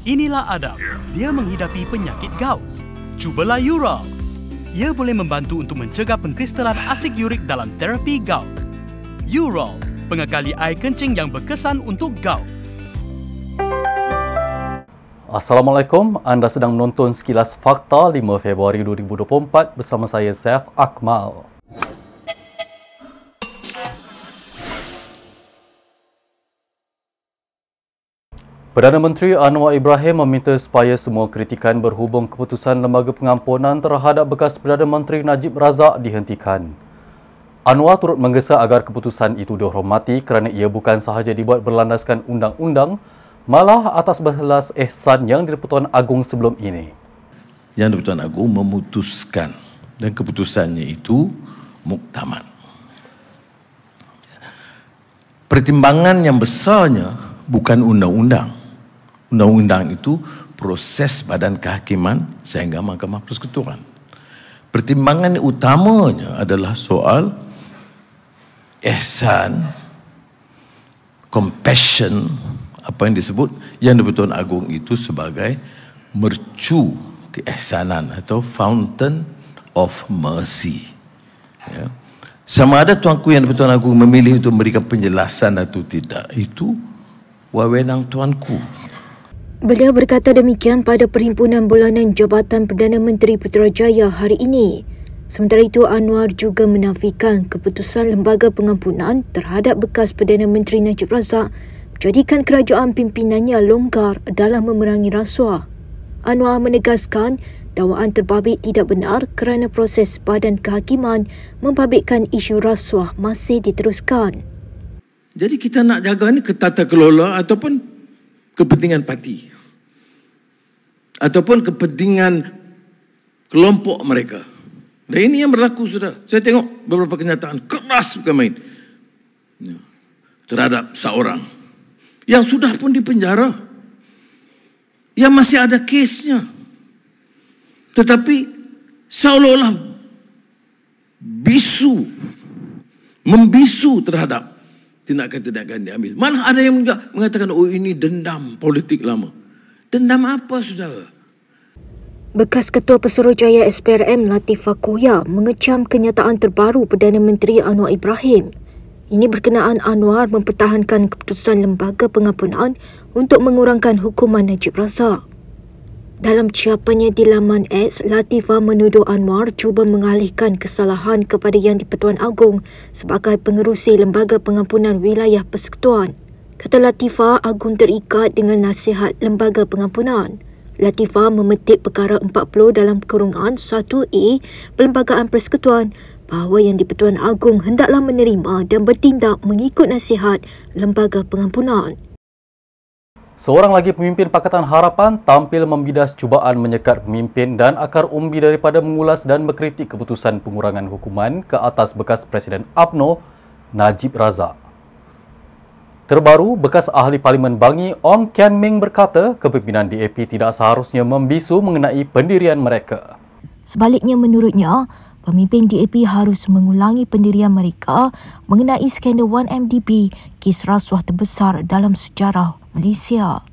Inilah Adam. Dia menghidapi penyakit gout. Cubalah Ural. Ia boleh membantu untuk mencegah pengkristalan asid urik dalam terapi gout. Ural, pengekali air kencing yang berkesan untuk gout. Assalamualaikum, anda sedang menonton Sekilas Fakta 5 Februari 2024 bersama saya, Saif Akmal. Perdana Menteri Anwar Ibrahim meminta supaya semua kritikan berhubung keputusan Lembaga Pengampunan terhadap bekas Perdana Menteri Najib Razak dihentikan. Anwar turut menggesa agar keputusan itu dihormati kerana ia bukan sahaja dibuat berlandaskan undang-undang, malah atas belas ihsan yang di-Pertuan Agong sebelum ini. Yang di-Pertuan Agong memutuskan dan keputusannya itu muktamad. Pertimbangan yang besarnya bukan undang-undang. Undang-undang itu proses Badan Kehakiman sehingga Mahkamah Persekutuan. Pertimbangan utamanya adalah soal ihsan, compassion, apa yang disebut yang di-Pertuan Agong itu sebagai mercu keihsanan atau fountain of mercy. Ya. Sama ada tuanku yang di-Pertuan Agong memilih untuk memberikan penjelasan atau tidak, itu wewenang tuanku. Beliau berkata demikian pada Perhimpunan Bulanan Jabatan Perdana Menteri Putrajaya hari ini. Sementara itu, Anwar juga menafikan keputusan Lembaga Pengampunan terhadap bekas Perdana Menteri Najib Razak menjadikan kerajaan pimpinannya longgar dalam memerangi rasuah. Anwar menegaskan dakwaan terbabit tidak benar kerana proses Badan Kehakiman membabitkan isu rasuah masih diteruskan. Jadi kita nak jaga ni ke tata kelola ataupun kepentingan parti ataupun kepentingan kelompok mereka. Dan ini yang berlaku sudah. Saya tengok beberapa kenyataan keras bukan main terhadap seorang yang sudah pun dipenjara, yang masih ada kesnya, tetapi seolah-olah membisu terhadap tindakan-tindakan diambil. Malah ada yang mengatakan, oh ini dendam politik lama. Dendam apa, saudara? Bekas Ketua Pesuruhjaya SPRM Latifah Koya mengecam kenyataan terbaru Perdana Menteri Anwar Ibrahim. Ini berkenaan Anwar mempertahankan keputusan Lembaga Pengampunan untuk mengurangkan hukuman Najib Razak. Dalam ciapannya di laman X, Latifah menuduh Anwar cuba mengalihkan kesalahan kepada Yang di-Pertuan Agong sebagai pengerusi Lembaga Pengampunan Wilayah Persekutuan. Kata Latifah, Agong terikat dengan nasihat Lembaga Pengampunan. Latifah memetik perkara 40 dalam kurungan 1A Perlembagaan Persekutuan bahawa Yang di-Pertuan Agong hendaklah menerima dan bertindak mengikut nasihat Lembaga Pengampunan. Seorang lagi pemimpin Pakatan Harapan tampil membidas cubaan menyekat pemimpin dan akar umbi daripada mengulas dan mengkritik keputusan pengurangan hukuman ke atas bekas Presiden UMNO, Najib Razak. Terbaru, bekas Ahli Parlimen Bangi, Ong Kian Ming berkata kepimpinan DAP tidak seharusnya membisu mengenai pendirian mereka. Sebaliknya menurutnya, pemimpin DAP harus mengulangi pendirian mereka mengenai skandal 1MDB, kes rasuah terbesar dalam sejarah Malaysia.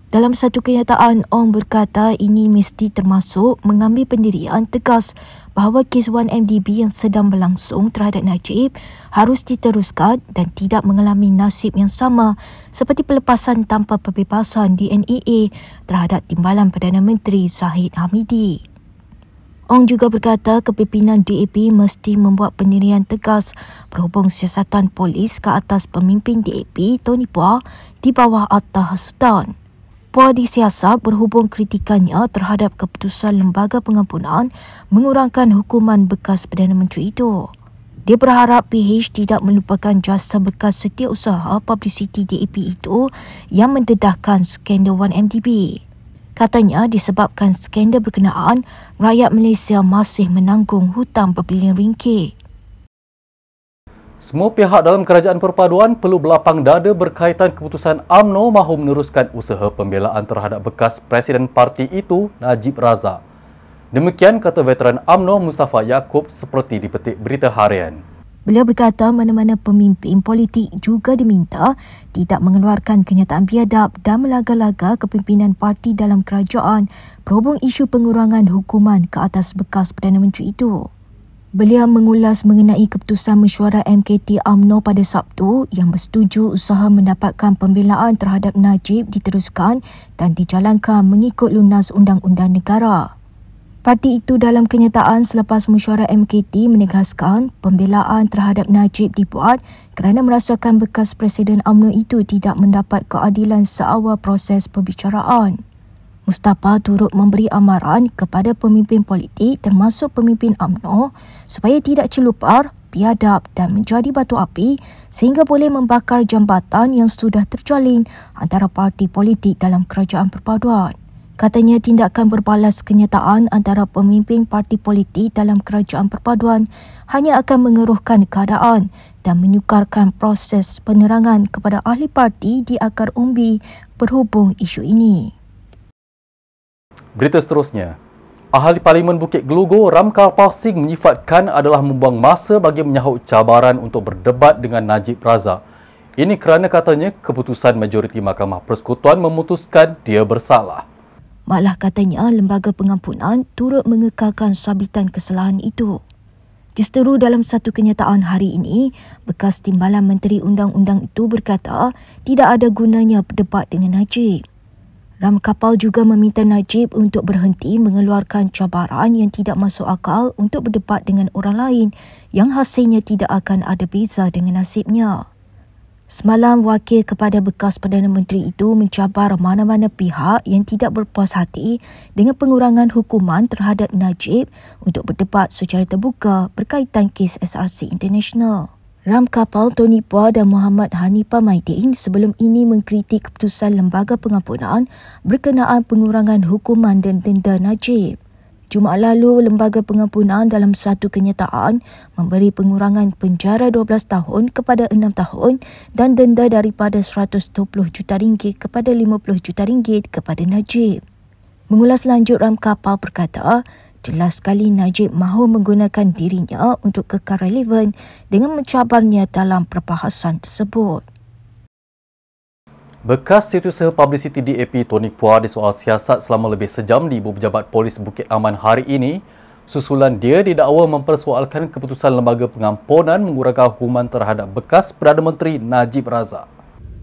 Dalam satu kenyataan, Ong berkata ini mesti termasuk mengambil pendirian tegas bahawa kes 1MDB yang sedang berlangsung terhadap Najib harus diteruskan dan tidak mengalami nasib yang sama seperti pelepasan tanpa pembebasan di NEA terhadap Timbalan Perdana Menteri Zahid Hamidi. Ong juga berkata kepimpinan DAP mesti membuat pendirian tegas berhubung siasatan polis ke atas pemimpin DAP Tony Puah di bawah Atta Hasutan. Puah disiasat berhubung kritikannya terhadap keputusan Lembaga Pengampunan mengurangkan hukuman bekas Perdana Menteri itu. Dia berharap PH tidak melupakan jasa bekas setiausaha publicity DAP itu yang mendedahkan skandal 1MDB. Katanya disebabkan skandal berkenaan, rakyat Malaysia masih menanggung hutang berbilion ringgit. Semua pihak dalam kerajaan perpaduan perlu berlapang dada berkaitan keputusan UMNO mahu meneruskan usaha pembelaan terhadap bekas Presiden parti itu, Najib Razak. Demikian kata veteran UMNO Mustafa Yaakob seperti dipetik Berita Harian. Beliau berkata mana-mana pemimpin politik juga diminta tidak mengeluarkan kenyataan biadab dan melaga-laga kepimpinan parti dalam kerajaan berhubung isu pengurangan hukuman ke atas bekas Perdana Menteri itu. Beliau mengulas mengenai keputusan mesyuarat MKT UMNO pada Sabtu yang bersetuju usaha mendapatkan pembelaan terhadap Najib diteruskan dan dijalankan mengikut lunas undang-undang negara. Parti itu dalam kenyataan selepas mesyuarat MKT menegaskan pembelaan terhadap Najib dibuat kerana merasakan bekas Presiden UMNO itu tidak mendapat keadilan seawal proses perbicaraan. Mustafa turut memberi amaran kepada pemimpin politik termasuk pemimpin UMNO supaya tidak celupar, biadab dan menjadi batu api sehingga boleh membakar jambatan yang sudah terjalin antara parti politik dalam kerajaan perpaduan. Katanya tindakan berbalas kenyataan antara pemimpin parti politik dalam kerajaan perpaduan hanya akan mengeruhkan keadaan dan menyukarkan proses penerangan kepada ahli parti di akar umbi berhubung isu ini. Berita seterusnya, Ahli Parlimen Bukit Gelugur Ramkar Pasing menyifatkan adalah membuang masa bagi menyahut cabaran untuk berdebat dengan Najib Razak. Ini kerana katanya keputusan majoriti Mahkamah Persekutuan memutuskan dia bersalah. Malah katanya lembaga pengampunan turut mengekalkan sabitan kesalahan itu. Justeru dalam satu kenyataan hari ini, bekas Timbalan Menteri Undang-Undang itu berkata tidak ada gunanya berdebat dengan Najib. Ram Kapal juga meminta Najib untuk berhenti mengeluarkan cabaran yang tidak masuk akal untuk berdebat dengan orang lain yang hasilnya tidak akan ada beza dengan nasibnya. Semalam, wakil kepada bekas Perdana Menteri itu mencabar mana-mana pihak yang tidak berpuas hati dengan pengurangan hukuman terhadap Najib untuk berdebat secara terbuka berkaitan kes SRC International. Ram Kapal Tony Pua dan Muhammad Hanifah Maidin sebelum ini mengkritik keputusan Lembaga Pengampunan berkenaan pengurangan hukuman dan denda Najib. Jumaat lalu, Lembaga Pengampunan dalam satu kenyataan memberi pengurangan penjara 12 tahun kepada 6 tahun dan denda daripada RM120 juta kepada RM50 juta kepada Najib. Mengulas lanjut, Ram Kapal berkata, jelas sekali Najib mahu menggunakan dirinya untuk kekal relevan dengan mencabarnya dalam perbahasan tersebut. Bekas Setiausaha Publicity DAP Tony Pua disoal siasat selama lebih sejam di Ibu Pejabat Polis Bukit Aman hari ini susulan dia didakwa mempersoalkan keputusan Lembaga Pengampunan mengurangkan hukuman terhadap bekas Perdana Menteri Najib Razak.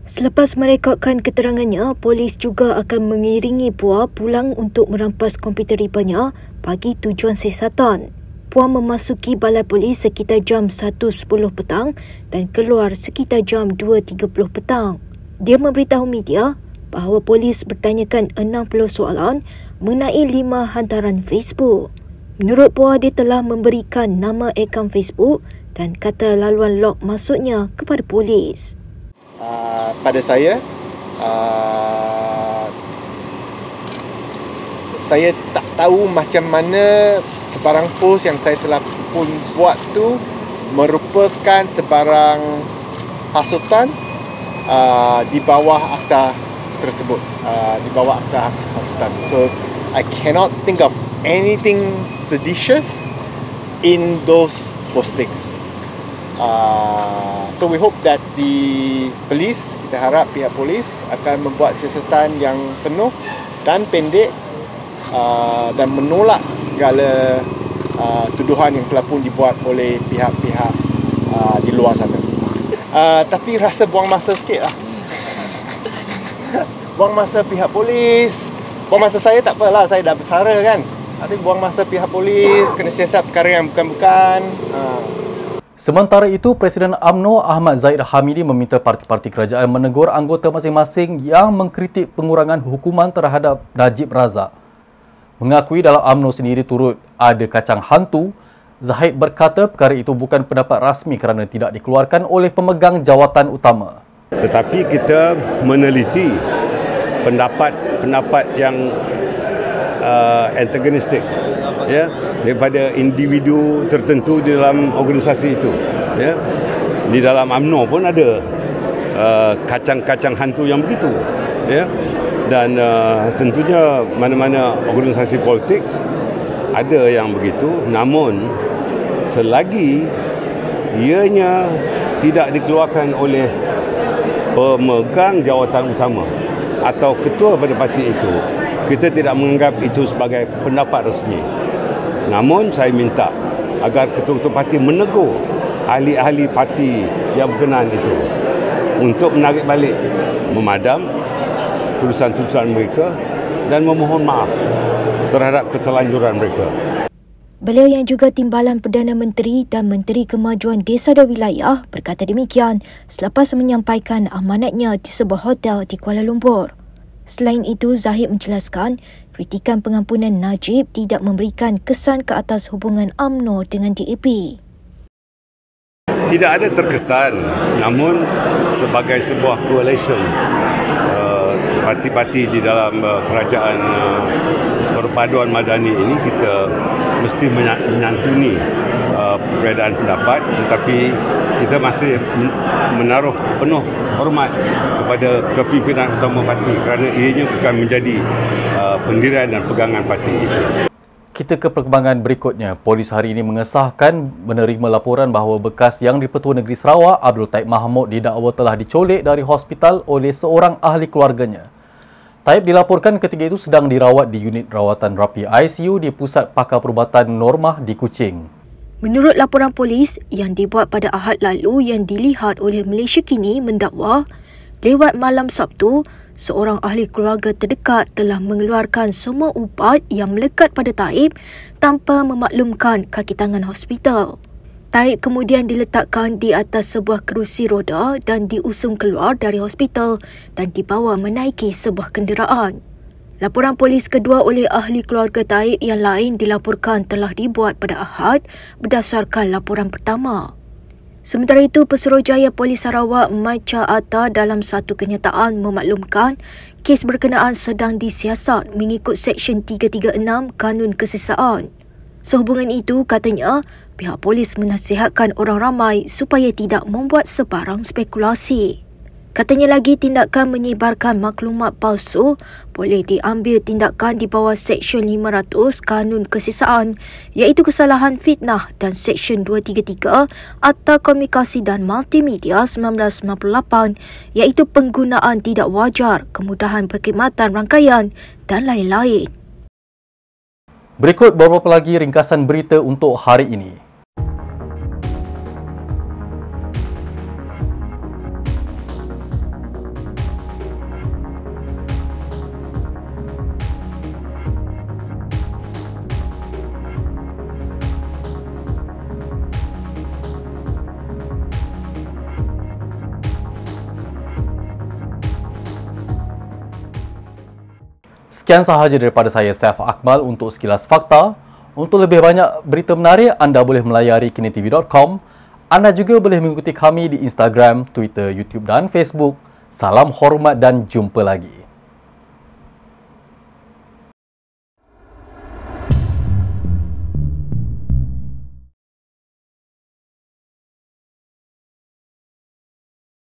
Selepas merekodkan keterangannya, polis juga akan mengiringi Pua pulang untuk merampas komputer ribanya bagi tujuan siasatan. Pua memasuki balai polis sekitar jam 1.10 petang dan keluar sekitar jam 2.30 petang. Dia memberitahu media bahawa polis bertanyakan 60 soalan mengenai 5 hantaran Facebook. Menurut Pua, dia telah memberikan nama akaun Facebook dan kata laluan log masuknya kepada polis. Pada saya tak tahu macam mana sebarang post yang saya telah pun buat tu merupakan sebarang hasutan di bawah akta tersebut, di bawah akta hasutan. So I cannot think of anything seditious in those postings. So we hope that the police, kita harap pihak polis akan membuat siasatan yang penuh dan pendek dan menolak segala tuduhan yang telah pun dibuat oleh pihak-pihak di luar sana. Tapi rasa buang masa sikit lah. Buang masa pihak polis. Buang masa saya tak apalah, saya dah bersara kan. Tapi buang masa pihak polis, kena siasat perkara yang bukan-bukan. Sementara itu, Presiden UMNO Ahmad Zahid Hamidi meminta parti-parti kerajaan menegur anggota masing-masing yang mengkritik pengurangan hukuman terhadap Najib Razak. Mengakui dalam UMNO sendiri turut ada kacang hantu, Zahid berkata perkara itu bukan pendapat rasmi kerana tidak dikeluarkan oleh pemegang jawatan utama. Tetapi kita meneliti pendapat yang antagonistik, ya, daripada individu tertentu di dalam organisasi itu, ya. Di dalam UMNO pun ada kacang-kacang hantu yang begitu, ya. Dan tentunya mana-mana organisasi politik ada yang begitu. Namun selagi ianya tidak dikeluarkan oleh pemegang jawatan utama atau ketua pada parti itu, kita tidak menganggap itu sebagai pendapat resmi. Namun saya minta agar ketua-ketua parti menegur ahli-ahli parti yang berkenaan itu untuk menarik balik, memadam tulisan-tulisan mereka dan memohon maaf terhadap keterlanjuran mereka. Beliau yang juga Timbalan Perdana Menteri dan Menteri Kemajuan Desa dan Wilayah berkata demikian selepas menyampaikan amanatnya di sebuah hotel di Kuala Lumpur. Selain itu, Zahid menjelaskan kritikan pengampunan Najib tidak memberikan kesan ke atas hubungan UMNO dengan DAP. Tidak ada terkesan, namun sebagai sebuah coalition parti-parti di dalam kerajaan perpaduan madani ini, kita mesti menyantuni perbezaan pendapat, tetapi kita masih menaruh penuh hormat kepada kepimpinan utama parti kerana ianya akan menjadi pendirian dan pegangan parti itu. Kita ke perkembangan berikutnya. Polis hari ini mengesahkan menerima laporan bahawa bekas Yang di-Pertua Negeri Sarawak Abdul Taib Mahmud didakwa telah dicolik dari hospital oleh seorang ahli keluarganya. Taib dilaporkan ketika itu sedang dirawat di unit rawatan rapi ICU di Pusat Pakar Perubatan Normah di Kuching. Menurut laporan polis yang dibuat pada Ahad lalu yang dilihat oleh Malaysia Kini mendakwa, lewat malam Sabtu, seorang ahli keluarga terdekat telah mengeluarkan semua ubat yang melekat pada Taib tanpa memaklumkan kaki tangan hospital. Taib kemudian diletakkan di atas sebuah kerusi roda dan diusung keluar dari hospital dan dibawa menaiki sebuah kenderaan. Laporan polis kedua oleh ahli keluarga Taib yang lain dilaporkan telah dibuat pada Ahad berdasarkan laporan pertama. Sementara itu, Pesuruhjaya Polis Sarawak Maica Atta dalam satu kenyataan memaklumkan kes berkenaan sedang disiasat mengikut Seksyen 336 Kanun Kesesaan. Sehubungan itu, katanya, pihak polis menasihatkan orang ramai supaya tidak membuat sebarang spekulasi. Katanya lagi, tindakan menyebarkan maklumat palsu boleh diambil tindakan di bawah Seksyen 500 Kanun Kesesaan, iaitu kesalahan fitnah, dan Seksyen 233 Akta Komunikasi dan Multimedia 1998, iaitu penggunaan tidak wajar, kemudahan perkhidmatan rangkaian dan lain-lain. Berikut beberapa lagi ringkasan berita untuk hari ini. Sekian sahaja daripada saya, Saif Akmal, untuk sekilas fakta. Untuk lebih banyak berita menarik, anda boleh melayari kinitv.com. Anda juga boleh mengikuti kami di Instagram, Twitter, YouTube dan Facebook. Salam hormat dan jumpa lagi.